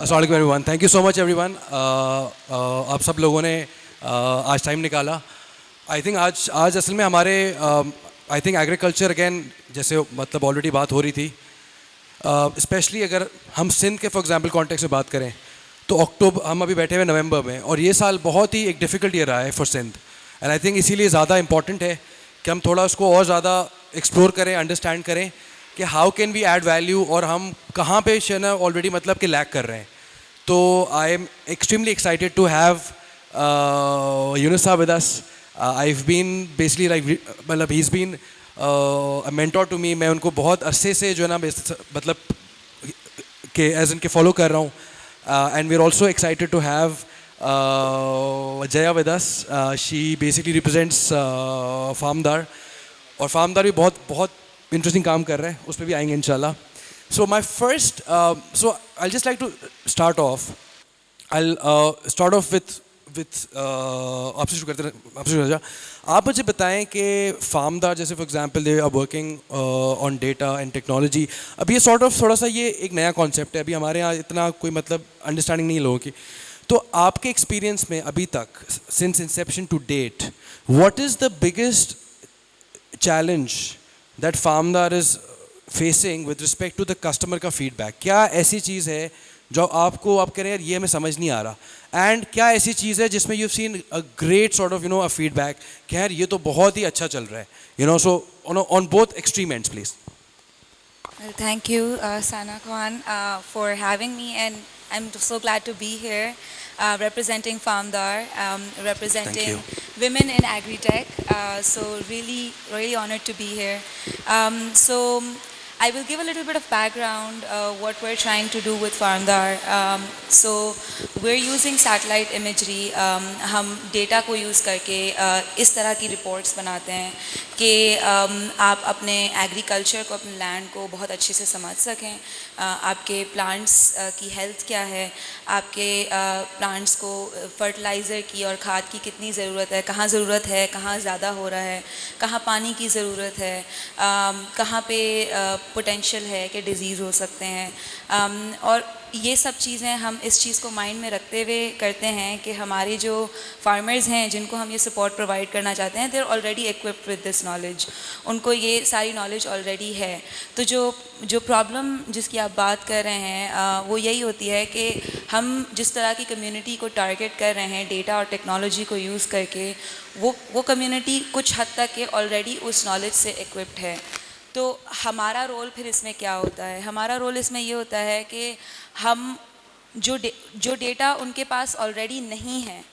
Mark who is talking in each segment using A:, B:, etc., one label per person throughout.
A: अस्सलाम वालेकुम everyone, thank you so much everyone. आप सब लोगों ने आज टाइम निकाला। आई थिंक आज असल में हमारे आई थिंक एग्रीकल्चर अगेन जैसे मतलब ऑलरेडी बात हो रही थी, स्पेशली अगर हम सिंध के फॉर एग्जांपल कॉन्टेक्स्ट में बात करें तो अक्टूबर, हम अभी बैठे हुए नवंबर में, और ये साल बहुत ही एक डिफ़िकल्ट ईयर रहा है for Sindh. And I think इसीलिए ज़्यादा इंपॉर्टेंट है कि हम थोड़ा उसको और ज़्यादा एक्सप्लोर करें, अंडरस्टैंड करें कि how can we add value और हम कहाँ पे शना ऑलरेडी मतलब कि लैक कर रहे हैं। तो I am extremely excited to have Yunus with us. I have been basically like मतलब he is been a mentor to me. मैं उनको बहुत अरसे से जो है ना मतलब के एज इनके फॉलो कर रहा हूँ। And we are also excited to have Jaya with us. She basically represents Farmdar, और फार्मदार भी बहुत बहुत इंटरेस्टिंग काम कर रहे हैं, उस पर भी आएंगे इंशाल्लाह। So my first, so I just like to start off, I start off with आपसे शुरू करते हैं, आपसे शुरू हो। आप मुझे बताएं कि फार्मदार जैसे for example they are working on data and technology. अब ये सॉर्ट ऑफ थोड़ा सा ये एक नया कॉन्सेप्ट है, अभी हमारे यहाँ इतना कोई मतलब अंडरस्टैंडिंग नहीं है लोगों की। तो आपके एक्सपीरियंस में अभी तक since inception to date, what is the biggest challenge that Farmdar is facing with respect to the customer का फीडबैक? क्या ऐसी चीज़ है जो आपको आप कह रहे हैं यार ये हमें समझ नहीं आ रहा, एंड क्या ऐसी चीज़ है जिसमें you seen a great sort of a feedback कि यार ये तो बहुत ही अच्छा चल रहा है, so on both extreme ends please.
B: Well, thank you, Sana Khan, for having me, and I'm so glad to be here, representing Farmdar, representing women in agri-tech. So really honored to be here. So I will give a little bit of background what we're trying to do with Farmdar. So we're using satellite imagery. हम data को use करके इस तरह की reports बनाते हैं कि आप अपने agriculture को, अपने land को बहुत अच्छे से समझ सकें। आपके plants की health क्या है, आपके plants को fertilizer की और खाद की कितनी ज़रूरत है, कहाँ ज़्यादा हो रहा है, कहाँ पानी की ज़रूरत है, कहाँ पे पोटेंशियल है कि डिज़ीज़ हो सकते हैं। और ये सब चीज़ें हम इस चीज़ को माइंड में रखते हुए करते हैं कि हमारे जो फार्मर्स हैं जिनको हम ये सपोर्ट प्रोवाइड करना चाहते हैं, they are already equipped with this knowledge, उनको ये सारी नॉलेज ऑलरेडी है। तो जो प्रॉब्लम जिसकी आप बात कर रहे हैं वो यही होती है कि हम जिस तरह की कम्युनिटी को टारगेट कर रहे हैं डेटा और टेक्नोलॉजी को यूज़ करके, वो कम्युनिटी कुछ हद तक के ऑलरेडी उस नॉलेज से इक्विप्ड है। तो हमारा रोल फिर इसमें क्या होता है? हमारा रोल इसमें ये होता है कि हम जो डेटा उनके पास ऑलरेडी नहीं है,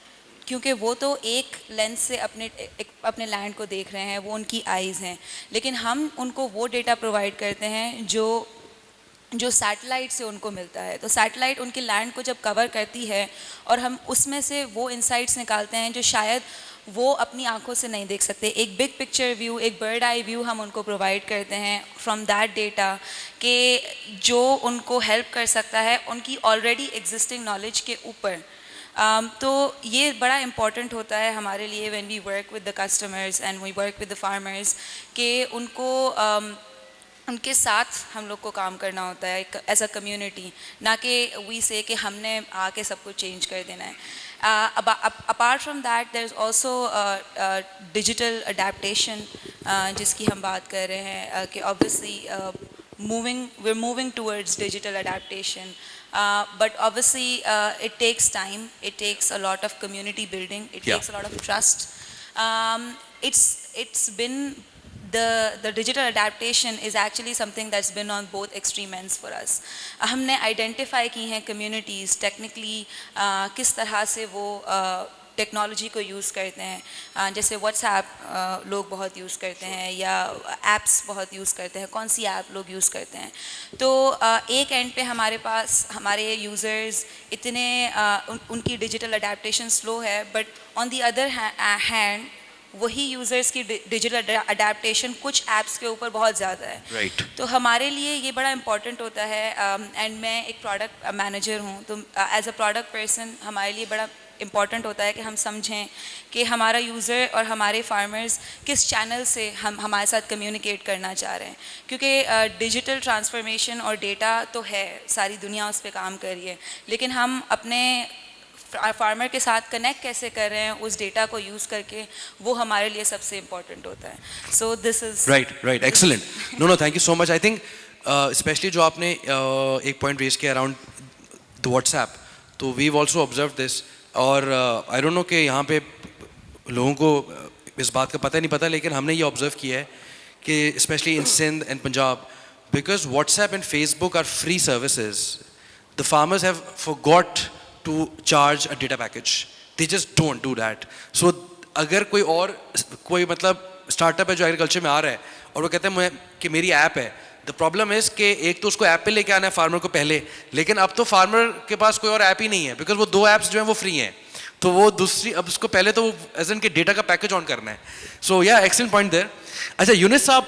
B: क्योंकि वो तो एक लेंस से अपने लैंड को देख रहे हैं, वो उनकी आइज़ हैं, लेकिन हम उनको वो डेटा प्रोवाइड करते हैं जो सैटेलाइट से उनको मिलता है। तो सैटेलाइट उनके लैंड को जब कवर करती है और हम उसमें से वो इंसाइट्स निकालते हैं जो शायद वो अपनी आंखों से नहीं देख सकते। एक बिग पिक्चर व्यू, एक बर्ड आई व्यू हम उनको प्रोवाइड करते हैं फ्रॉम दैट डेटा कि जो उनको हेल्प कर सकता है उनकी ऑलरेडी एग्जिस्टिंग नॉलेज के ऊपर। तो ये बड़ा इम्पॉर्टेंट होता है हमारे लिए when we work with the customers and we work with the farmers, कि उनको उनके साथ हम लोग को काम करना होता है एज अ कम्युनिटी, ना कि वी से कि हमने आके सब कुछ चेंज कर देना है। Apart from that, there's also digital adaptation जिसकी हम बात कर रहे हैं कि obviously we're moving towards digital adaptation, but obviously it takes time, it takes a lot of community building, it takes a lot of trust. It's been the digital adaptation is actually something that's been on both extreme ends for us. हमने identify की हैं communities technically किस तरह से वो technology को use करते हैं। जैसे व्हाट्सएप लोग बहुत यूज़ करते हैं या एप्स बहुत यूज़ करते हैं, कौन सी ऐप लोग यूज़ करते हैं। तो एक एंड पे हमारे पास हमारे यूज़र्स इतने उनकी डिजिटल अडेप्टेशन स्लो है, but on the other hand वही यूज़र्स की डिजिटल अडेप्टेशन कुछ ऐप्स के ऊपर बहुत ज़्यादा है।
A: राइट।
B: तो हमारे लिए ये बड़ा इम्पॉर्टेंट होता है। एंड मैं एक प्रोडक्ट मैनेजर हूँ, तो एज अ प्रोडक्ट पर्सन हमारे लिए बड़ा इम्पॉर्टेंट होता है कि हम समझें कि हमारा यूज़र और हमारे फार्मर्स किस चैनल से हम हमारे साथ कम्युनिकेट करना चाह रहे हैं, क्योंकि डिजिटल ट्रांसफॉर्मेशन और डेटा तो है, सारी दुनिया उस पर काम कर रही है, लेकिन हम अपने फार्मर के साथ कनेक्ट कैसे कर रहे हैं उस डेटा को यूज़ करके, वो हमारे लिए सबसे इम्पॉर्टेंट होता है. So this is
A: right excellent. No thank you so much. I think specially जो आपने एक पॉइंट रेज किया अराउंड द व्हाट्सएप, तो वी ऑल्सो ऑब्जर्व दिस. और आई डोंट नो कि यहाँ पे लोगों को इस बात का पता नहीं पता, लेकिन हमने ये ऑब्जर्व किया है कि specially in Sindh and Punjab, because WhatsApp and Facebook are free services, the farmers have forgot to charge a data package. They just don't do that. So अगर कोई मतलब स्टार्टअप है जो एग्रीकल्चर में आ रहा है और वो कहते हैं कि मेरी ऐप है, द प्रॉब्लम इज कि एक तो उसको ऐप पे लेके आना है फार्मर को पहले, लेकिन अब तो फार्मर के पास कोई और ऐप ही नहीं है, बिकॉज वो 2 ऐप्स जो हैं वो फ्री हैं, तो वो दूसरी अब उसको पहले तो एज एन के डेटा का पैकेज ऑन करना है. सो या एक्सेलेंट पॉइंट देयर. अच्छा यूनिस साहब,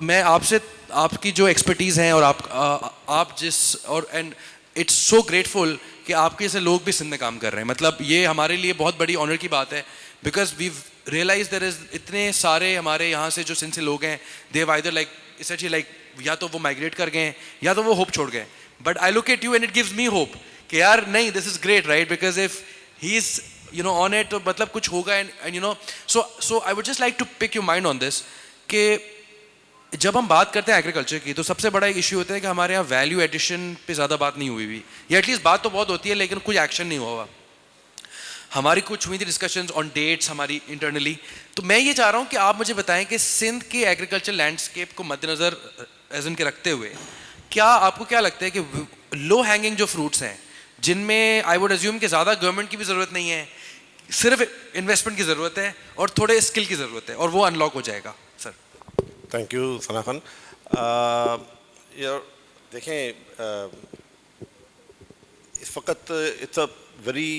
A: मैं आपसे आपकी जो एक्सपर्टीज़ हैं और आप जिस और एंड इट्स सो ग्रेटफुल कि आपके जैसे लोग भी सिंध में काम कर रहे हैं. मतलब ये हमारे लिए बहुत बड़ी ऑनर की बात है, because we realise there is इतने सारे हमारे यहाँ से जो सिंध से लोग हैं, दे आइदर लाइक essentially लाइक या तो वो माइग्रेट कर गए हैं या तो वो होप छोड़ गए. But I look at you and it gives me hope कि यार नहीं, this is great, right? Because if he is on it, तो मतलब कुछ होगा. And so I would just like to pick your mind on this कि जब हम बात करते हैं एग्रीकल्चर की, तो सबसे बड़ा एक इश्यू होता है कि हमारे यहाँ वैल्यू एडिशन पे ज़्यादा बात नहीं हुई हुई, या एटलीस्ट बात तो बहुत होती है लेकिन कुछ एक्शन नहीं हुआ. हमारी कुछ हुई थी डिस्कशंस ऑन डेट्स हमारी इंटरनली. तो मैं ये चाह रहा हूँ कि आप मुझे बताएं कि सिंध के एग्रीकल्चर लैंडस्केप को मद्देनज़र एजन के रखते हुए, क्या आपको क्या लगता है कि लो हैंगिंग जो फ्रूट्स हैं, जिनमें आई वुड अज्यूम कि ज़्यादा गवर्नमेंट की भी ज़रूरत नहीं है, सिर्फ इन्वेस्टमेंट की ज़रूरत है और थोड़े स्किल की ज़रूरत है, और वो अनलॉक हो जाएगा? Sir
C: thank you Sana Khan. यार देखें, इस वक्त it's a very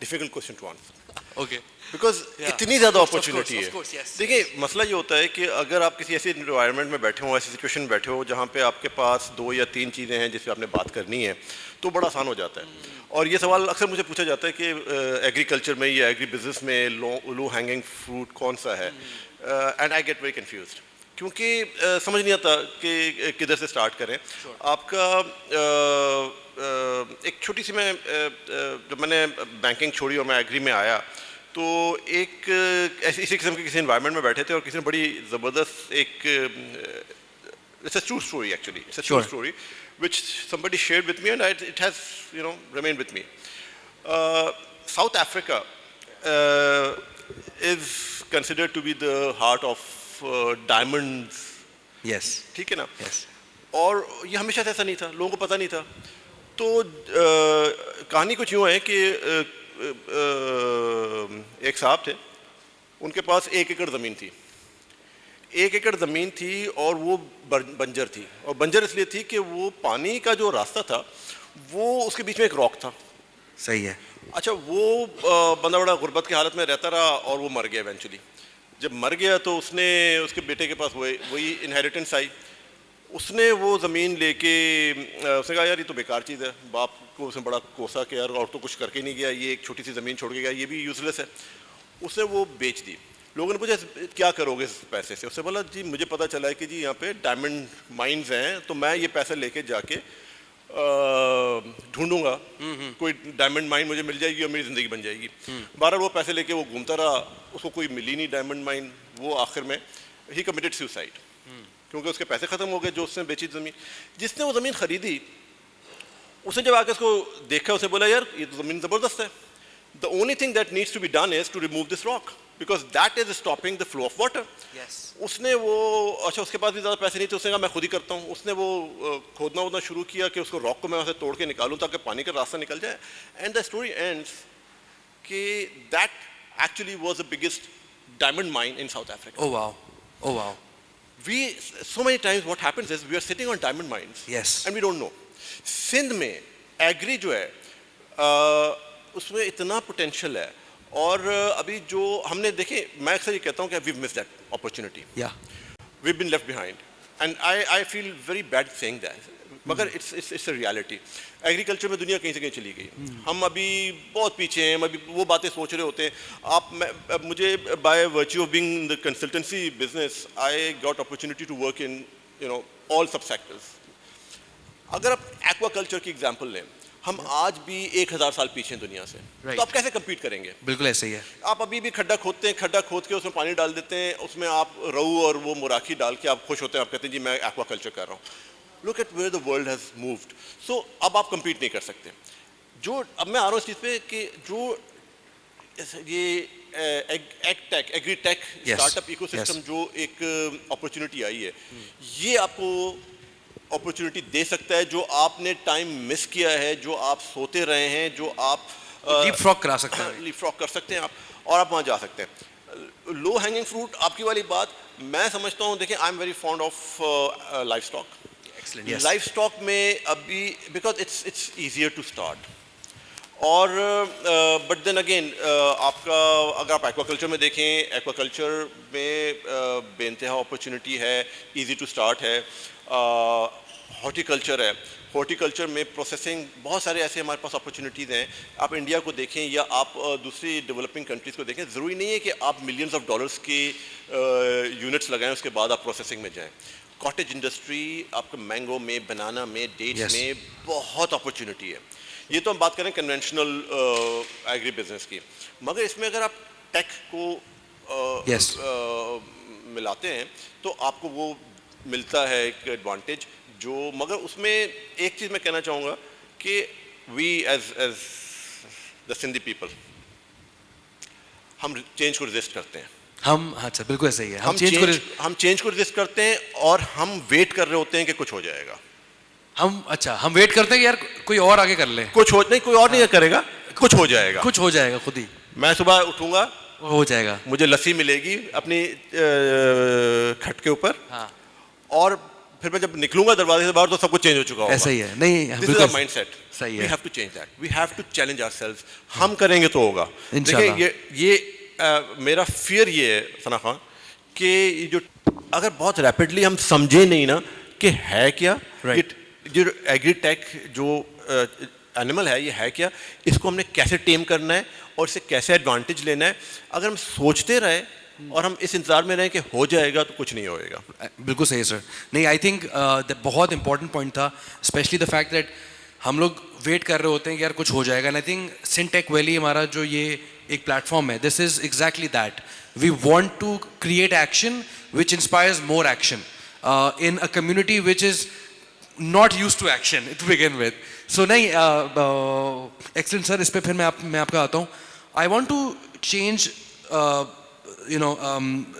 C: difficult question to answer.
A: Okay.
C: Because इतनी ज़्यादा अपॉर्चुनिटी है.
A: yes.
C: देखिए, मसला ये होता है कि अगर आप किसी ऐसे इन्वायरमेंट में बैठे हो, ऐसी सिचुएशन में बैठे हो जहाँ पे आपके पास 2 या 3 चीज़ें हैं जिस पे आपने बात करनी है, तो बड़ा आसान हो जाता है. और ये सवाल अक्सर मुझे पूछा जाता है कि एग्रीकल्चर में या एग्री बिजनेस में लो हैंगिंग फ्रूट कौन सा है, and I get very confused, क्योंकि समझ नहीं आता कि किधर से स्टार्ट करें. आपका एक छोटी सी, मैं जब मैंने बैंकिंग छोड़ी और मैं एग्री में आया, तो एक इसी किस्म के किसी एनवायरनमेंट में बैठे थे और किसी ने बड़ी ज़बरदस्त एक, it's a true story actually, it's a true story which somebody shared with me, and it has remained with me. South Africa is considered to be the heart of diamonds.
A: Yes.
C: ठीक है ना?
A: Yes.
C: और ये हमेशा से ऐसा नहीं था, लोगों को पता नहीं था. तो कहानी कुछ यूँ है कि एक साहब थे, उनके पास 1 एकड़ ज़मीन थी. 1 एकड़ ज़मीन थी और वो बंजर थी, और बंजर इसलिए थी कि वो पानी का जो रास्ता था वो उसके बीच में एक रॉक था.
A: सही है.
C: अच्छा, वो बंदा बड़ा गुर्बत की हालत में रहता रहा और वो मर गया इवेंचुअली. जब मर गया तो उसके बेटे के पास वही इनहेरिटेंस आई. उसने वो ज़मीन लेके उसने कहा यार ये तो बेकार चीज़ है. बाप को उसने बड़ा कोसा कि यार और तो कुछ करके नहीं गया, ये एक छोटी सी ज़मीन छोड़ के गया, ये भी यूज़लेस है. उसने वो बेच दी. लोगों ने पूछा क्या करोगे इस पैसे से? उससे बोला जी मुझे पता चला है कि जी यहाँ पे डायमंड माइंस हैं, तो मैं ये पैसे लेके जाके ढूंढूंगा, कोई डायमंड माइन मुझे मिल जाएगी और मेरी ज़िंदगी बन जाएगी. बहरहाल वो पैसे लेके वो घूमता रहा, उसको कोई मिली नहीं डायमंड माइन. वो आखिर में ही कमिटेड सुसाइड, क्योंकि उसके पैसे ख़त्म हो गए जो उसने बेची ज़मीन. जिसने वो ज़मीन ख़रीदी, उसने जब आके उसको देखा, उसे बोला यार ये तो ज़मीन ज़बरदस्त है. The only thing that needs to be done is to remove this rock, because that is stopping the flow of water.
A: Yes.
C: उसने वो, अच्छा उसके पास भी ज़्यादा पैसे नहीं थे, उसने कहा मैं खुद ही करता हूँ. उसने वो खोदना शुरू किया कि उसको रॉक को मैं वहाँ से तोड़ के निकालूं ताकि पानी का रास्ता निकल जाए. एंड द स्टोरी एंड्स कि that actually was the biggest diamond mine in south Africa.
A: Oh wow. Oh wow.
C: We so many times what happens is we are sitting on diamond mines.
A: Yes.
C: And we don't know. Sindh में agree जो है उसमें इतना potential है, और अभी जो हमने देखे, मैं अक्सर ये कहता हूँ कि we miss that opportunity.
A: Yeah.
C: We been left behind. And I feel very bad saying that, मगर इट्स अ रियलिटी। एग्रीकल्चर में दुनिया कहीं से कहीं चली गई, हम अभी बहुत पीछे हैं, हम अभी वो बातें सोच रहे होते हैं। मुझे by virtue of being in the consultancy business I got opportunity to work in all sub sectors. अगर आप एक्वाकल्चर की एग्जांपल लें, हम आज भी 1000 साल पीछे हैं दुनिया से, तो आप कैसे कम्पीट करेंगे?
A: बिल्कुल ऐसे ही है।
C: आप अभी भी खड्डा खोदते हैं, खड्डा खोद के उसमें पानी डाल देते हैं, उसमें आप रहू और वो मुराखी डाल के आप खुश होते हैं, आप कहते हैं जी मैं एक्वाकल्चर कर रहा हूँ। Look at where the world has moved. So अब आप कम्पीट नहीं कर सकते। जो अब मैं आ रहा हूँ इस चीज़ पे कि जो ये एग्रीटेक स्टार्टअप इकोसिस्टम जो एक अपॉर्चुनिटी आई है, ये आपको अपॉर्चुनिटी दे सकता है। जो आपने टाइम मिस किया है, जो आप सोते रहे हैं, जो आप
A: लीपफ्रॉग करा सकते हैं,
C: लीपफ्रॉग कर सकते हैं आप, और आप वहाँ जा सकते हैं। लो हैंगिंग फ्रूट आपकी वाली बात मैं समझता हूँ। देखिए, I am very fond of livestock. Livestock में अभी because it's easier to start, और बट देन अगेन आपका अगर आप एक्वाकल्चर में देखें, एक्वाकल्चर में बेइंतहा अपॉर्चुनिटी है, इजी टू स्टार्ट है। हॉर्टिकल्चर है, हॉर्टिकल्चर में प्रोसेसिंग बहुत सारे ऐसे हमारे पास अपॉर्चुनिटीज़ हैं। आप इंडिया को देखें या आप दूसरी डेवलपिंग कंट्रीज़ को देखें, ज़रूरी नहीं है कि आप मिलियंस ऑफ डॉलर्स की यूनिट्स लगाएं उसके बाद आप प्रोसेसिंग में जाएं। कॉटेज इंडस्ट्री, आपके मैंगो में, बनाना में, डेट्स में बहुत अपॉर्चुनिटी है। ये तो हम बात करें कन्वेंशनल एग्री बिजनेस की, मगर इसमें अगर आप टेक को मिलाते हैं तो आपको वो मिलता है एक एडवांटेज जो, मगर उसमें एक चीज़ मैं कहना चाहूँगा कि we as the Sindhi people, हम चेंज को रेजिस्ट करते हैं।
A: हम, अच्छा बिल्कुल ऐसे ही है,
C: हम चेंज को रेजिस्ट करते हैं और हम वेट कर रहे होते हैं कि कुछ हो जाएगा।
A: हम वेट करते हैं कि यार कोई और आगे कर ले,
C: कुछ हो नहीं, कोई और नहीं करेगा, कुछ हो जाएगा,
A: कुछ हो जाएगा खुद ही।
C: मैं सुबह उठूंगा,
A: हो जाएगा,
C: मुझे लस्सी मिलेगी अपनी खट के ऊपर,
A: हाँ,
C: और फिर मैं जब निकलूंगा दरवाजे से बाहर तो सब कुछ चेंज हो चुका होगा।
A: ऐसा ही है। नहीं,
C: दिस इज आवर माइंडसेट,
A: सही है।
C: We have to change that, we have to challenge ourselves. हम करेंगे तो होगा।
A: देखिए,
C: ये मेरा फियर ये है सना खान कि ये जो अगर बहुत रैपिडली हम समझे नहीं ना कि है क्या, जो एग्रीटेक जो एनिमल है ये है क्या, इसको हमने कैसे टेम करना है और इससे कैसे एडवांटेज लेना है, अगर हम सोचते रहे और हम इस इंतजार में रहें कि हो जाएगा तो कुछ नहीं होएगा।
A: बिल्कुल सही सर। नहीं, आई थिंक बहुत इंपॉर्टेंट पॉइंट था, स्पेशली द फैक्ट दैट हम लोग वेट कर रहे होते हैं कि यार कुछ हो जाएगा। And I think Sintec valley हमारा जो ये एक प्लेटफॉर्म है, this is exactly that. We want to create action which inspires more action in a community which is not used to action to begin with. So नहीं, excellent sir, इस पे फिर मैं आपका आता हूँ. I want to change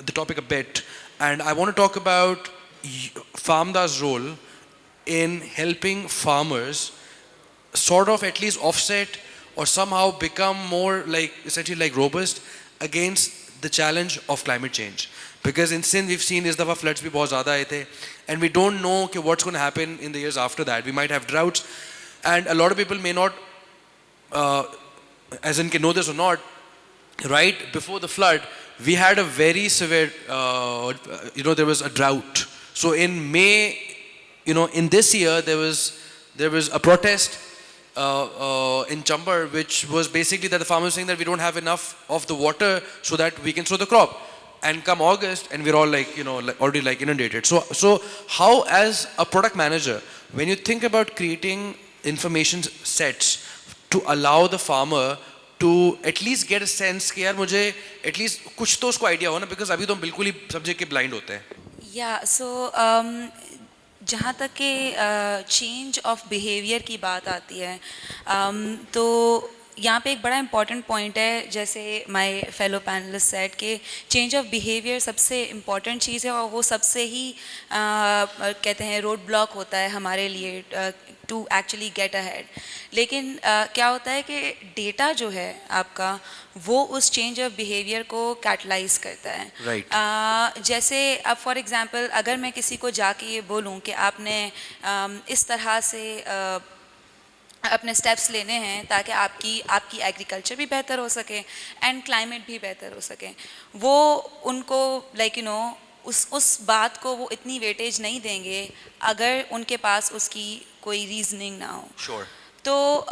A: the topic a bit, and I want to talk about Farmdar's role in helping farmers sort of at least offset or somehow become more like essentially like robust against the challenge of climate change. Because in Sindh we've seen इस दफ़ा floods भी बहुत ज़्यादा आए थे, and we don't know कि what's going to happen in the years after that. We might have droughts, and a lot of people may not, as in know this or not, right before the flood we had a very severe, there was a drought. So in May, in this year there was a protest in Chambar, which was basically that the farmers saying that we don't have enough of the water so that we can sow the crop. And come August, and we're all like, already like inundated. So how, as a product manager, when you think about creating information sets to allow the farmer to at least get a sense कि यार मुझे at least कुछ तो उसको idea हो ना, because अभी तो हम बिल्कुल ही सब्जेक्ट के blind होते हैं.
B: Yeah, so जहाँ तक कि चेंज ऑफ बिहेवियर की बात आती है, तो यहाँ पे एक बड़ा इम्पॉर्टेंट पॉइंट है, जैसे माय फेलो पैनलिस्ट सेड कि चेंज ऑफ बिहेवियर सबसे इम्पॉर्टेंट चीज़ है, और वो सबसे ही कहते हैं रोड ब्लॉक होता है हमारे लिए टू एक्चुअली गेट अहेड. लेकिन क्या होता है कि डेटा जो है आपका, वो उस चेंज ऑफ बिहेवियर को कैटलाइज करता है.
A: Right.
B: जैसे अब फॉर एग्जांपल अगर मैं किसी को जाके ये बोलूँ कि आपने इस तरह से अपने स्टेप्स लेने हैं ताकि आपकी एग्रीकल्चर भी बेहतर हो सके एंड क्लाइमेट भी बेहतर हो सके, वो उनको उस बात को वो इतनी वेटेज नहीं देंगे अगर उनके पास उसकी कोई रीजनिंग ना हो।
D: Sure.
B: तो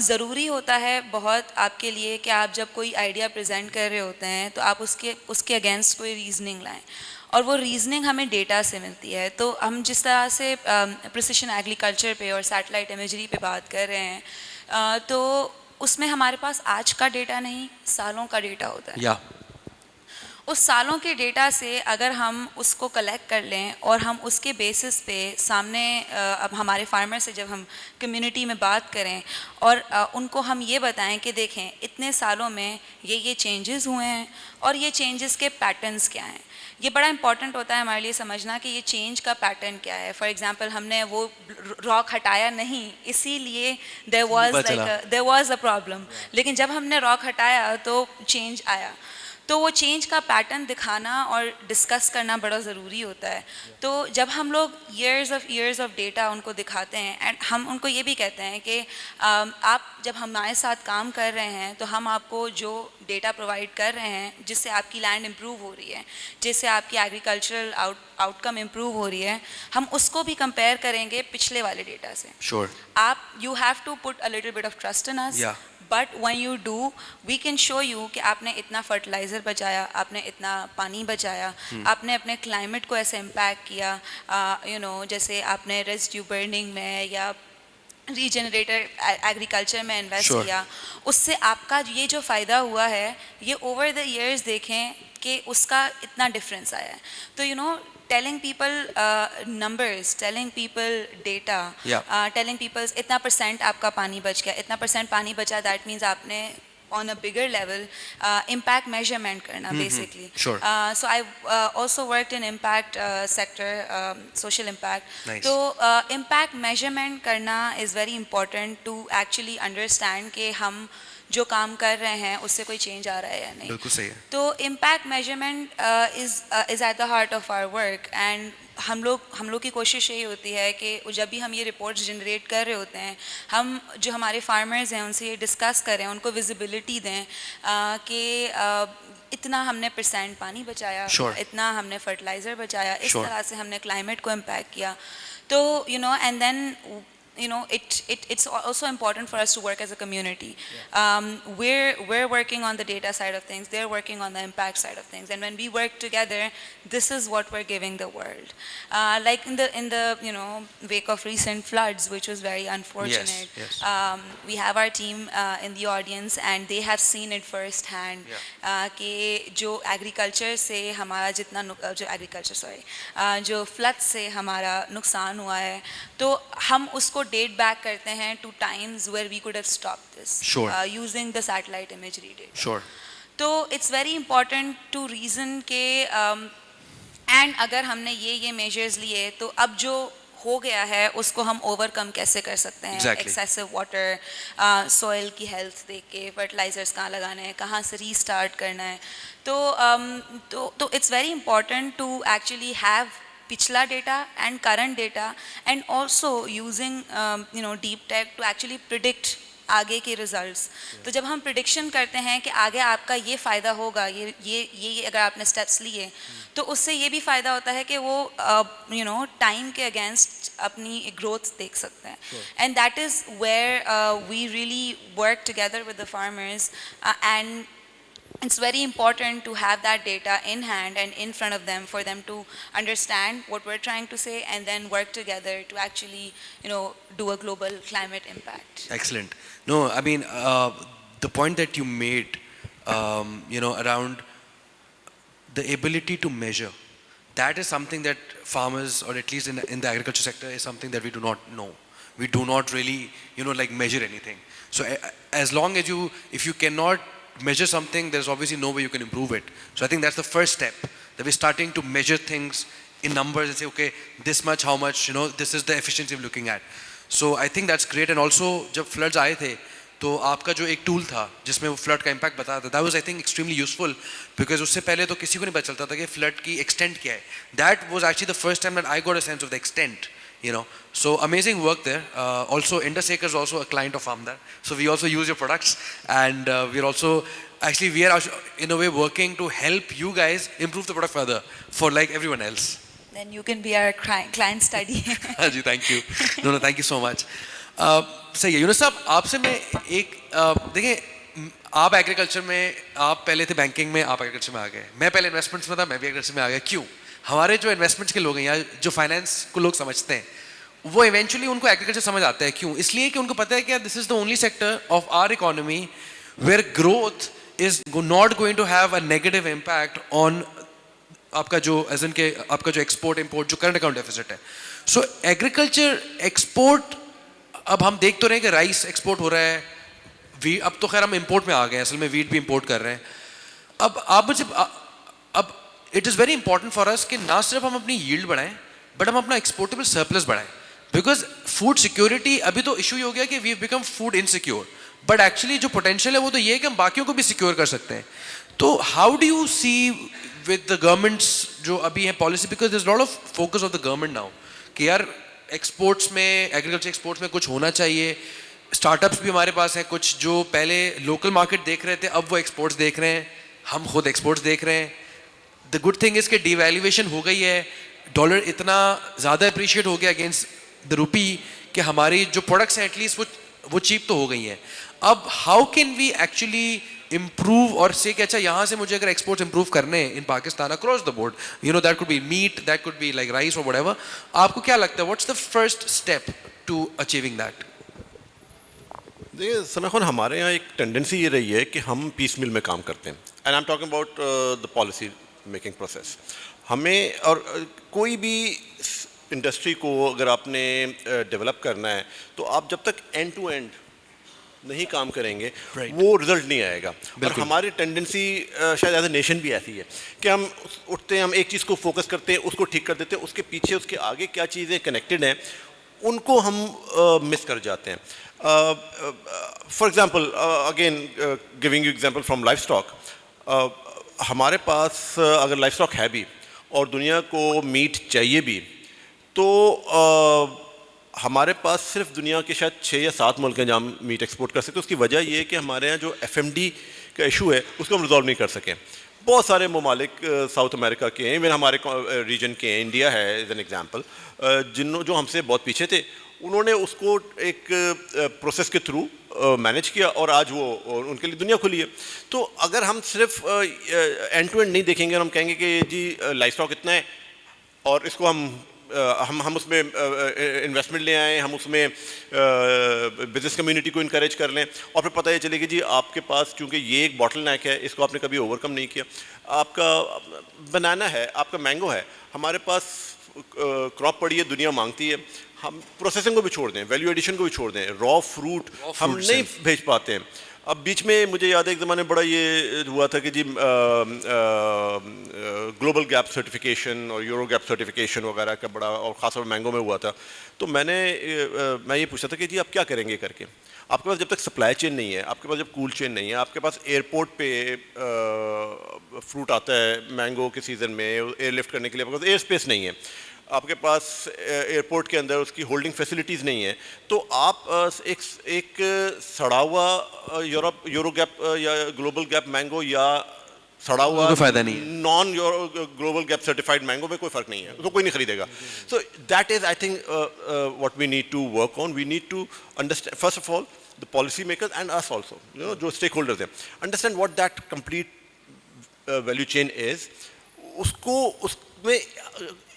B: ज़रूरी होता है बहुत आपके लिए कि आप जब कोई आइडिया प्रेजेंट कर रहे होते हैं तो आप उसके अगेंस्ट कोई रीजनिंग लाएं, और वो रीजनिंग हमें डेटा से मिलती है। तो हम जिस तरह से प्रिसिशन एग्रीकल्चर पे और सैटेलाइट इमेजरी पे बात कर रहे हैं, तो उसमें हमारे पास आज का डेटा नहीं, सालों का डेटा होता है।
D: Yeah.
B: उस सालों के डेटा से अगर हम उसको कलेक्ट कर लें और हम उसके बेसिस पे सामने अब हमारे फार्मर से जब हम कम्युनिटी में बात करें और उनको हम ये बताएं कि देखें इतने सालों में ये चेंजेस हुए हैं और ये चेंजेस के पैटर्न्स क्या हैं, ये बड़ा इंपॉर्टेंट होता है हमारे लिए समझना कि ये चेंज का पैटर्न क्या है। फॉर एग्जांपल हमने वो रॉक हटाया नहीं, इसीलिए देयर वाज अ प्रॉब्लम, लेकिन जब हमने रॉक हटाया तो चेंज आया। तो वो चेंज का पैटर्न दिखाना और डिस्कस करना बड़ा ज़रूरी होता है। तो जब हम लोग ईयर्स ऑफ डेटा उनको दिखाते हैं, एंड हम उनको ये भी कहते हैं कि आप जब हमारे साथ काम कर रहे हैं तो हम आपको जो डेटा प्रोवाइड कर रहे हैं जिससे आपकी लैंड इम्प्रूव हो रही है, जिससे आपकी एग्रीकल्चरल आउटकम इम्प्रूव हो रही है, हम उसको भी कंपेयर करेंगे पिछले वाले डेटा से।
D: Sure.
B: You have to put a little bit of trust in us,
D: Yeah.
B: But when you do, we can show you कि आपने इतना फर्टिलाइज़र बचाया, आपने इतना पानी बचाया, आपने अपने क्लाइमेट को ऐसे इम्पैक्ट किया, जैसे आपने रेजिड्यू बर्निंग में या रीजनरेटर एग्रीकल्चर में इन्वेस्ट
D: Sure.
B: किया, उससे आपका ये जो फ़ायदा हुआ है ये ओवर द ईयर्स देखें कि उसका इतना डिफरेंस आया है। तो telling people numbers, telling people data, telling people इतना परसेंट आपका पानी बच गया, इतना परसेंट पानी बचा, that means आपने on a bigger level impact measurement करना basically.
D: Sure.
B: So I also worked in impact sector, social impact.
D: Nice.
B: तो impact measurement करना is very important to actually understand कि हम जो काम कर रहे हैं उससे कोई चेंज आ रहा है या नहीं।
D: बिल्कुल सही है।
B: तो impact measurement is at the heart of our work, and हम लोग की कोशिश यही होती है कि जब भी हम ये रिपोर्ट्स जनरेट कर रहे होते हैं, हम जो हमारे फार्मर्स हैं उनसे ये डिस्कस करें, उनको विजिबिलिटी दें कि इतना हमने परसेंट पानी बचाया,
D: Sure.
B: इतना हमने फर्टिलाइज़र बचाया, इस
D: Sure.
B: तरह से हमने क्लाइमेट को इम्पैक्ट किया। तो and then it's also important for us to work as a community. We're working on the data side of things, they're working on the impact side of things, and when we work together, this is what we're giving the world. Like in the wake of recent floods, which was very unfortunate.
D: Yes.
B: We have our team in the audience, and they have seen it firsthand. कि जो agriculture से हमारा जो flood से हमारा नुकसान हुआ है, तो हम उसको date back करते हैं to times where we could have stopped this.
D: Sure.
B: Using the satellite imagery data.
D: Sure.
B: तो it's very important to reason के and अगर हमने ये measures लिए, तो अब जो हो गया है उसको हम overcome कैसे कर सकते हैं?
D: Exactly.
B: Excessive water, soil की health देख के, fertilizers कहाँ लगाने हैं, कहाँ से restart करना है, तो it's very important to actually have पिछला data and current data, and also using deep tech to actually predict आगे के रिजल्ट्स। तो जब हम प्रिडिक्शन करते हैं कि आगे आपका ये फ़ायदा होगा, ये अगर आपने स्टेप्स लिए, तो उससे ये भी फ़ायदा होता है कि वो टाइम के अगेंस्ट अपनी ग्रोथ देख सकते हैं। And that is where we really work together with the farmers, and it's very important to have that data in hand and in front of them for them to understand what we're trying to say, and then work together to actually do a global climate impact.
D: Excellent. No, I mean the point that you made around the ability to measure, that is something that farmers, or at least in the agriculture sector, is something that we do not know. We do not really like measure anything. So as long as if you cannot measure something, there's obviously no way you can improve it. So I think that's the first step, that we're starting to measure things in numbers and say, okay, this much, how much, this is the efficiency we're looking at. So I think that's great. And also जब floods आए थे, तो आपका जो एक tool था जिसमें वो flood का impact बताया था, that was I think extremely useful, because उससे पहले तो किसी को नहीं पता चलता था कि flood की extent क्या है. That was actually the first time that I got a sense of the extent. So amazing work there. Also Indus Acres is also a client of Farmdar, so we also use your products, and we're also actually we are in a way working to help you guys improve the product further for like everyone else.
B: Then you can be our client study.
D: हाँ जी, thank you. No thank you so much. सही है यूनुस साहब, आपसे मैं एक देखिए, आप एग्रीकल्चर में, आप पहले थे बैंकिंग में, आप एग्रीकल्चर में आ गए. मैं पहले इन्वेस्टमेंट्स में था, मैं भी एग्रीकल्चर में आ गया. क्यों? हमारे जो इन्वेस्टमेंट्स के लोग हैं या जो फाइनेंस को लोग समझते हैं, वो इवेंचुअली उनको एग्रीकल्चर समझ आता है. क्यों? इसलिए कि उनको पता है कि this is the only sector of our economy where growth is not going to have a negative impact on आपका जो एज इन के आपका जो एक्सपोर्ट इंपोर्ट जो करंट अकाउंट डेफिसिट है. सो एग्रीकल्चर एक्सपोर्ट, अब हम देख तो रहे हैं कि राइस एक्सपोर्ट हो रहा है, वीट, अब तो खैर हम इंपोर्ट में आ गए, असल में वीट भी इंपोर्ट कर रहे हैं. अब आप मुझे अब it is very important for us कि ना सिर्फ हम अपनी यील्ड बढ़ाएं, बट हम अपना एक्सपोर्टेबल सरप्लस बढ़ाएं. बिकॉज फूड सिक्योरिटी, अभी तो इशू ये हो गया कि we become food insecure, but actually जो पोटेंशियल है वो तो ये है कि हम बाकियों को भी सिक्योर कर सकते हैं. तो how do you see with the governments जो अभी है policy, because there is lot of focus of the government now कि यार एक्सपोर्ट्स में, एग्रीकल्चर एक्सपोर्ट्स में कुछ होना चाहिए. स्टार्टअप्स भी हमारे पास हैं कुछ जो पहले लोकल मार्केट देख रहे थे, अब वो एक्सपोर्ट्स देख रहे हैं, हम खुद एक्सपोर्ट्स देख रहे हैं. द गुड थिंग इज कि डिवैल्यूएशन हो गई है, डॉलर इतना ज़्यादा अप्रिशिएट हो गया अगेंस्ट द रुपी कि हमारी जो प्रोडक्ट्स हैं एटलीस्ट वो चीप तो हो गई हैं. अब how can we actually improve और से कि अच्छा यहाँ से मुझे अगर एक्सपोर्ट्स इम्प्रूव करने हैं in Pakistan across the board, you know that could be meat, that could be like rice और व्हाटएवर, आपको क्या लगता है what's the first step to achieving that?
C: देखिए सना खान, हमारे यहाँ एक टेंडेंसी ये रही है कि हम पीस मिल में काम करते हैं. And I am talking about the policy making process. हमें और कोई भी इंडस्ट्री को अगर आपने डेवलप करना है तो आप जब तक एंड टू एंड नहीं काम करेंगे वो रिजल्ट नहीं आएगा. और हमारी टेंडेंसी शायद एज ए नेशन भी ऐसी है कि हम उठते हैं, हम एक चीज़ को फोकस करते हैं, उसको ठीक कर देते हैं, उसके पीछे उसके आगे क्या चीज़ें कनेक्टेड हैं उनको हम मिस कर जाते हैं. For example, again giving you example from life stock, हमारे पास अगर लाइफ स्टॉक है भी और दुनिया को मीट चाहिए भी, तो हमारे पास सिर्फ दुनिया के शायद 6 या 7 मुल्क हैं जहाँ हम मीट एक्सपोर्ट कर सकते हैं. उसकी वजह ये है कि हमारे यहाँ जो FMD का इशू है उसको हम रिजॉल्व नहीं कर सकें. बहुत सारे ममालिक साउथ अमेरिका के हैं, इवन हमारे रीजन के हैं, इंडिया है एज एन एग्जांपल, जो हमसे बहुत पीछे थे, उन्होंने उसको एक प्रोसेस के थ्रू मैनेज किया और आज वो उनके लिए दुनिया खुली है. तो अगर हम सिर्फ एंड टू एंड नहीं देखेंगे और हम कहेंगे कि जी लाइफ स्टॉक इतना है और इसको हम उसमें इन्वेस्टमेंट ले आएँ, हम उसमें बिजनेस कम्युनिटी को इनकरेज कर लें और फिर पता ये चले कि जी आपके पास चूँकि ये एक बॉटल नेक है, इसको आपने कभी ओवरकम नहीं किया. आपका बनाना है, आपका मैंगो है, हमारे पास क्रॉप पड़ी है, दुनिया मांगती है, हम प्रोसेसिंग को भी छोड़ दें, वैल्यू एडिशन को भी छोड़ दें, रॉ फ्रूट हम नहीं भेज पाते हैं. अब बीच में मुझे याद है एक ज़माने बड़ा ये हुआ था कि जी ग्लोबल गैप सर्टिफिकेशन और यूरो गैप सर्टिफिकेशन वगैरह का बड़ा, और ख़ासतौर मैंगो में हुआ था. तो मैं ये पूछा था कि जी आप क्या करेंगे करके. आपके पास जब तक सप्लाई चेन नहीं है, आपके पास जब कूल चेन नहीं है, आपके पास एयरपोर्ट पे फ्रूट आता है मैंगो के सीज़न में एयरलिफ्ट करने के लिए, आपके पास एयर स्पेस नहीं है, आपके पास एयरपोर्ट के अंदर उसकी होल्डिंग फैसिलिटीज़ नहीं है, तो आप एक सड़ा हुआ यूरो गैप या ग्लोबल गैप मैंगो या सड़ा हुआ
D: फायदा नहीं है.
C: Non global gap certified mango में कोई फ़र्क नहीं है, उसको कोई नहीं खरीदेगा. So that is I think what we need to work on. We need to understand first of all the policy makers and us also, you know, जो स्टेक होल्डर्स हैं, understand what that complete value chain is. उसको उसमें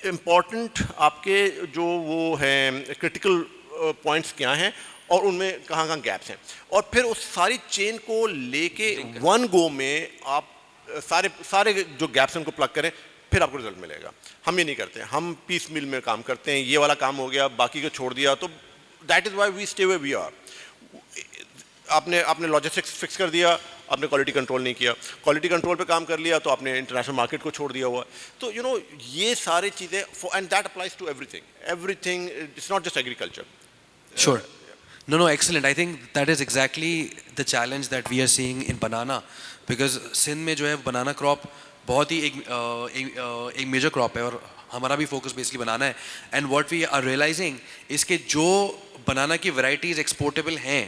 C: important आपके जो वो हैं critical points क्या हैं और उनमें कहाँ कहाँ गैप्स हैं, और फिर उस सारी चेन को लेके वन गो में आप सारे जो गैप्स हैं उनको प्लग करें, फिर आपको रिजल्ट मिलेगा. हम ये नहीं करते, हम पीस मिल में काम करते हैं, ये वाला काम हो गया बाकी को छोड़ दिया, तो that is why we stay way we are. आपने लॉजिस्टिक्स फिक्स कर दिया, आपने क्वालिटी कंट्रोल नहीं किया, क्वालिटी कंट्रोल पे काम कर लिया तो आपने इंटरनेशनल मार्केट को छोड़ दिया हुआ. तो यू नो ये सारी चीज़ें, and that applies to everything, it's not just agriculture.
D: Sure. No, excellent. I think that is exactly the challenge that we are seeing in banana, because Sindh में जो है बनाना क्रॉप बहुत ही एक मेजर क्रॉप है और हमारा भी फोकस बेसिकली बनाना है. And what we are realising इसके जो बनाना की वैरायटीज एक्सपोर्टेबल हैं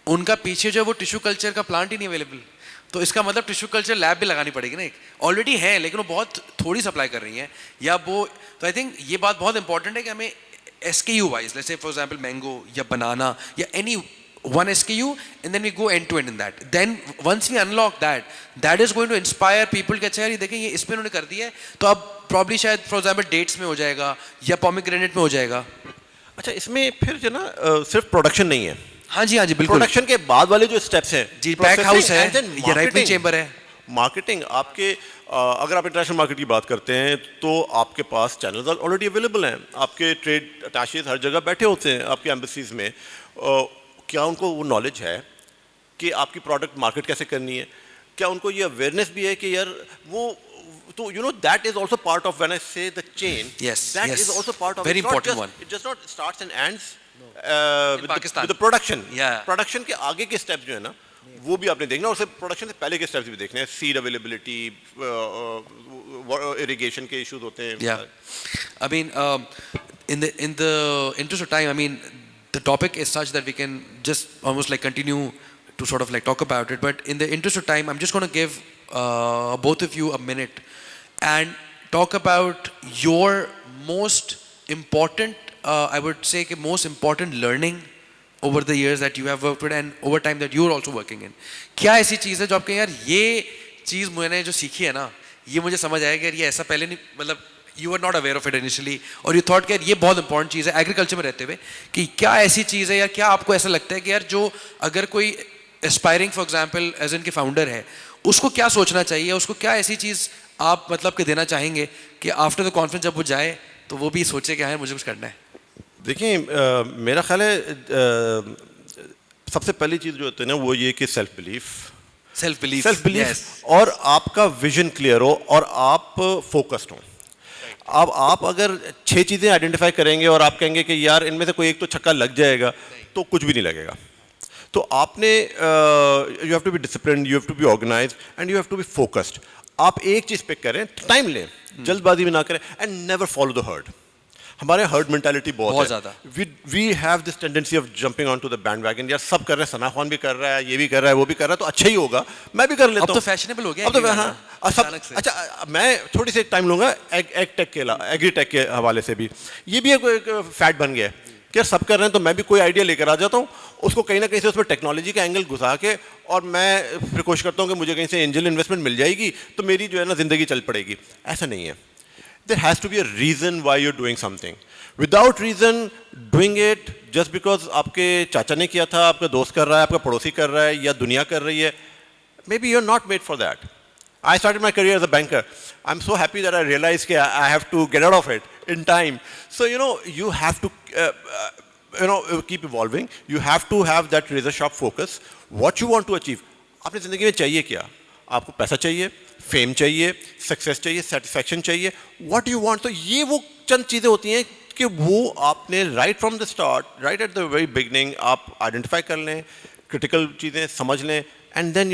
D: उनका पीछे जो है वो टिश्यू कल्चर का प्लांट ही नहीं अवेलेबल. तो इसका मतलब टिश्यू कल्चर लैब भी लगानी पड़ेगी ना एक, ऑलरेडी है लेकिन वो बहुत थोड़ी सप्लाई कर रही हैं या वो, तो आई थिंक ये बात बहुत इंपॉर्टेंट है कि हमें SKU wise, let's say for example mango या बनाना या any one SKU and then we go end to end in that. Then once we unlock that, that is going to inspire people कि अच्छा यार ये देखें ये इसमें उन्होंने कर दिया है, तो अब probably शायद for example dates में हो जाएगा या pomegranate में हो जाएगा.
C: अच्छा, इसमें फिर जो ना सिर्फ प्रोडक्शन नहीं है,
D: हाँ जी बिल्कुल.
C: प्रोडक्शन के बाद वाले जो स्टेप्स हैं
D: जी, पैक हाउस है, ये राइपनिंग चेंबर है,
C: मार्केटिंग आपके अगर आप इंटरनेशनल मार्केट की बात करते हैं तो आपके पास चैनल्स ऑलरेडी अवेलेबल हैं, आपके ट्रेड अटैचेज हर जगह बैठे होते हैं आपके एम्बेसीज में. क्या उनको वो नॉलेज है कि आपकी प्रोडक्ट मार्केट कैसे करनी है? क्या उनको ये अवेयरनेस भी है कि यार वो, तो you know that is also part of when I say the chain, that is also part of,
D: very important one.
C: It just not starts and ends
D: Pakistan
C: with the production.
D: Yeah.
C: Production के आगे के step जो है ना वो भी आपने देखना, और सिर्फ प्रोडक्शन से पहले के स्टेप्स भी देखने हैं. सीड अवेलेबिलिटी, इरिगेशन के इश्यूज होते हैं.
D: Yeah, I mean, in the interest of time, I mean, the topic is such that we can just almost like continue to sort of like talk about it. But in the interest of time, I'm just going to give both of you a minute and talk about your most important, I would say, most important learning over the years that you have worked with and over time that you are also working in. क्या ऐसी चीज़ है जो आपके यार ये चीज़ मैंने जो सीखी है ना, ये मुझे समझ आया कि यार ये ऐसा पहले नहीं, मतलब you were not aware of it initially और you thought कि यार ये बहुत important चीज़ है एग्रीकल्चर में रहते हुए, कि क्या ऐसी चीज़ है या क्या आपको ऐसा लगता है कि यार जो अगर कोई एस्पायरिंग फॉर एग्जांपल एज इनके फाउंडर है उसको क्या सोचना चाहिए, उसको क्या ऐसी चीज़ आप मतलब कि देना चाहेंगे कि आफ्टर द कॉन्फ्रेंस जब वो जाए तो वो भी सोचे कि हाँ मुझे कुछ करना है?
C: देखिए, मेरा ख्याल है सबसे पहली चीज़ जो होती है ना वो ये कि सेल्फ बिलीफ और आपका विजन क्लियर हो और आप फोकस्ड हो. अब आप अगर 6 चीज़ें आइडेंटिफाई करेंगे और आप कहेंगे कि यार इनमें से कोई एक तो छक्का लग जाएगा, तो कुछ भी नहीं लगेगा. तो आपने you have to be disciplined, you have to be organised and you have to be focused. आप एक चीज़ पिक करें, टाइम लें, जल्दबाजी में ना करें, and never follow the herd. हमारे हर्ड मेंटालिटी बहुत
D: ज़्यादा.
C: We have this tendency of jumping on to the bandwagon. यार सब कर रहे हैं, सना खान भी कर रहा है, ये भी कर रहा है, वो भी कर रहा है, तो अच्छा ही होगा, मैं भी कर लेता हूँ.
D: अब तो फैशनेबल हो गया.
C: अब तो हाँ, अच्छा मैं थोड़ी सी टाइम लूँगा एग्रीटेक के हवाले से भी. ये भी एक फैट बन गया है कि यार सब कर रहे हैं तो मैं भी कोई आइडिया लेकर आ जाता हूँ, उसको कहीं ना कहीं से उसमें टेक्नोलॉजी का एंगल घुसा के, और मैं फिर कोशिश करता हूँ कि मुझे कहीं से एंजल इन्वेस्टमेंट मिल जाएगी तो मेरी जो है ना ज़िंदगी चल पड़ेगी. ऐसा नहीं है. There has to be a reason why you're doing something. Without reason, doing it just because आपके चाचा ने किया था, आपका दोस्त कर रहा है, आपका पड़ोसी कर रहा है, या दुनिया कर रही है, maybe you're not made for that. I started my career as a banker. I'm so happy that I realized that I have to get out of it in time. So you have to keep evolving. You have to have that razor sharp focus. What you want to achieve. आपने ज़िंदगी में चाहिए क्या? आपको पैसा चाहिए, fame चाहिए, success चाहिए, सेटिस्फैक्शन चाहिए, व्हाट यू वांट. तो ये वो चंद चीज़ें होती हैं कि वो आपने right from the start, right at the very beginning आप आइडेंटिफाई कर लें, क्रिटिकल चीज़ें समझ लें, एंड देन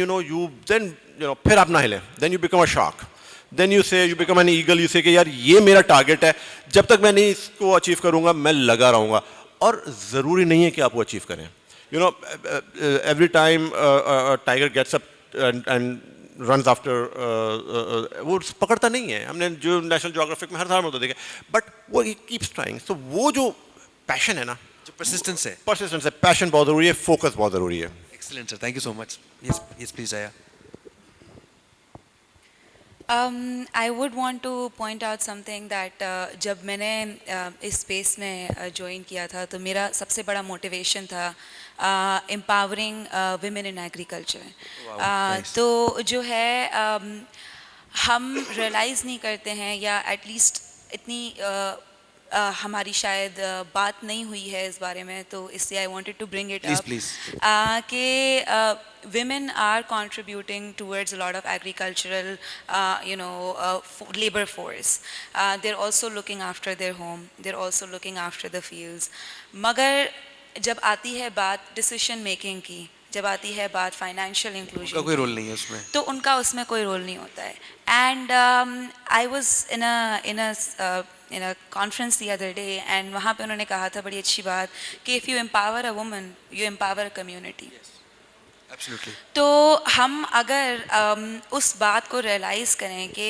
C: फिर आप ना हिलें. Then you become a shark. Then you become an eagle. You say कि यार ये मेरा टारगेट है, जब तक मैं नहीं इसको अचीव करूँगा मैं लगा रहूँगा. और ज़रूरी नहीं है कि आप वो अचीव करें. Every time tiger gets up and runs after, वो पकड़ता नहीं है. हमने जो नेशनल ज्योग्राफिक में हर साल में तो देखे, बट वो कीप्स ट्राइंग. तो वो जो पैशन है ना,
D: जो परसिस्टेंस है,
C: पैशन बहुत ज़रूरी है, फोकस बहुत ज़रूरी है.
D: Excellent sir, thank you so much. Yes please आया.
B: I would want to point out something that जब मैंने इस स्पेस में ज्वाइन किया था तो मेरा सबसे बड़ा मोटिवेशन था empowering women in agriculture.
D: nice.
B: तो जो है हम रियलाइज़ नहीं करते हैं, या एटलीस्ट इतनी हमारी शायद बात नहीं हुई है इस बारे में, तो इसलिए I wanted to bring it up कि women are contributing towards a lot of agricultural labor force. They're also looking after their home, they're also looking after the fields. मगर जब आती है बात डिसीजन मेकिंग की, जब आती है बात फाइनेंशियल इंक्लूजन,
D: उनका कोई रोल नहीं है उसमें,
B: तो उनका उसमें कोई रोल नहीं होता है. And I was in a conference the other day, and वहाँ पे उन्होंने कहा था बड़ी अच्छी बात कि if you empower a woman you empower a community.
D: Absolutely.
B: तो हम अगर उस बात को रियलाइज़ करें कि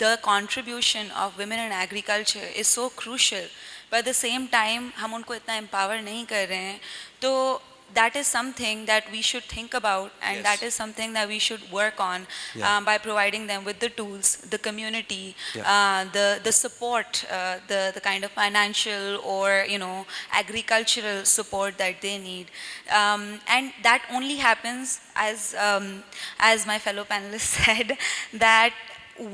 B: the contribution of women in agriculture is so crucial, but at the same time हम उनको इतना एम्पावर नहीं कर रहे हैं, तो that is something that we should think about, and
D: Yes.
B: that is something that we should work on by providing them with the tools, the community, the support, the kind of financial or agricultural support that they need, and that only happens as my fellow panelists said, that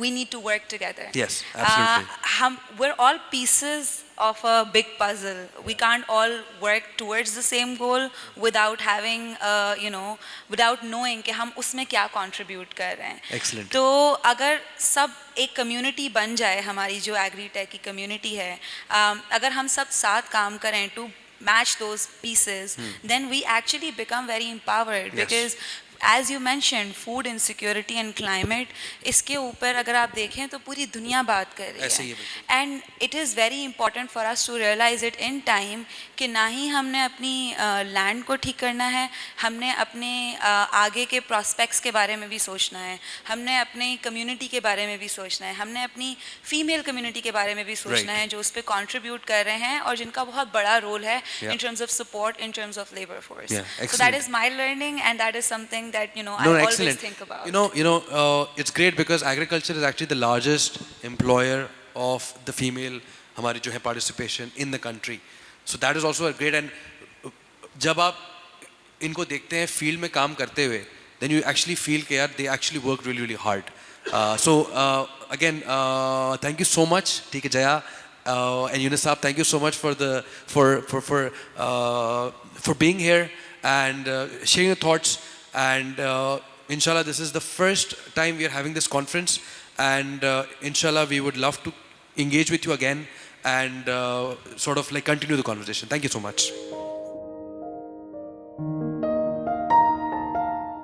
B: we need to work together.
D: Yes, absolutely.
B: We're all pieces of a big puzzle. We can't all work towards the same goal without having, without knowing कि हम उसमें क्या contribute कर रहे हैं.
D: Excellent.
B: तो अगर सब एक community बन जाए, हमारी जो agri-tech की community है, अगर हम सब साथ काम करें to match those pieces, then we actually become very empowered.
D: Yes.
B: Because as you mentioned, food insecurity and climate, इसके ऊपर अगर आप देखें तो पूरी दुनिया बात कर रही
D: ऐसे ही
B: है.
D: है बिल्कुल.
B: And it is very important for us to realize it in time कि ना ही हमने अपनी लैंड को ठीक करना है, हमने अपने आगे के प्रॉस्पेक्ट्स के बारे में भी सोचना है, हमने अपनी कम्युनिटी के बारे में भी सोचना है, हमने अपनी फीमेल कम्युनिटी के बारे में भी सोचना है, जो उस पर कंट्रीब्यूट कर रहे हैं और जिनका बहुत बड़ा रोल है in terms of support, in terms of labor force. So that is my learning, and that is something that I always
D: excellent.
B: think about.
D: It's great because agriculture is actually the largest employer of the female हमारी जो है participation in the country. So that is also a great, and जब आप इनको देखते हैं field में काम करते हुए, then you actually feel कि यार they actually work really really hard. Again, thank you so much. ठीक है जया and Yunus साहब, thank you so much for the for being here and sharing your thoughts. And inshallah, this is the first time we are having this conference, and inshallah we would love to engage with you again and sort of like continue the conversation. Thank you so much.